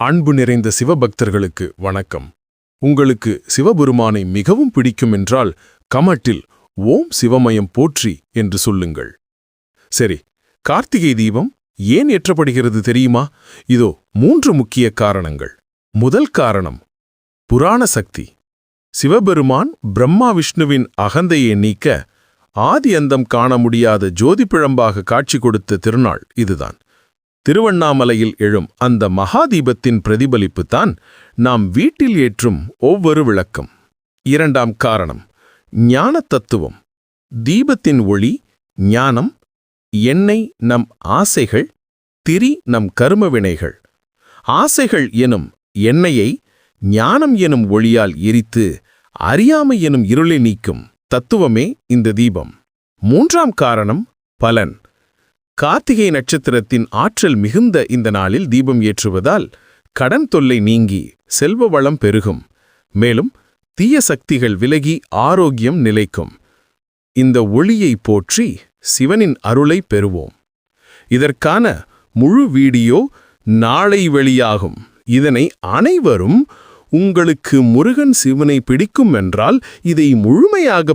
அன்பு நிறைந்த சிவபக்தர்களுக்கு வணக்கம். உங்களுக்கு சிவபெருமானை மிகவும் பிடிக்கும் என்றால் கமெண்டில் ஓம் சிவமயம் போற்றி என்று சொல்லுங்கள். சரி, கார்த்திகை தீபம் ஏன் ஏற்றப்படுகிறது தெரியுமா? இதோ 3 முக்கிய காரணங்கள். முதல் காரணம் புராண சக்தி. சிவபெருமான் பிரம்மா விஷ்ணுவின் அகந்தையை நீக்க ஆதி அந்தம் காண முடியாத ஜோதிப்பிழம்பாக காட்சி கொடுத்த திருநாள் இதுதான். திருவண்ணாமலையில் எழும் அந்த மகாதீபத்தின் பிரதிபலிப்புத்தான் நாம் வீட்டில் ஏற்றும் ஒவ்வொரு விளக்கம். இரண்டாம் காரணம் ஞான தத்துவம். தீபத்தின் ஒளி ஞானம், எண்ணெய் நம் ஆசைகள், திரி நம் கருமவினைகள். ஆசைகள் எனும் எண்ணெயை ஞானம் எனும் ஒளியால் எரித்து அறியாமை எனும் இருளை நீக்கும் தத்துவமே இந்த தீபம். மூன்றாம் காரணம் பலன். கார்த்திகை நட்சத்திரத்தின் ஆற்றல் மிகுந்த இந்த நாளில் தீபம் ஏற்றுவதால் கடன் தொல்லை நீங்கி செல்வ வளம் பெருகும். மேலும் தீய சக்திகள் விலகி ஆரோக்கியம் நிலைக்கும். இந்த ஒளியை போற்றி சிவனின் அருளை பெறுவோம். இதற்கான முழு வீடியோ நாளை வெளியாகும். இதனை அனைவரும் உங்களுக்கு முருகன் சிவனை பிடிக்கும் என்றால் இதை முழுமையாக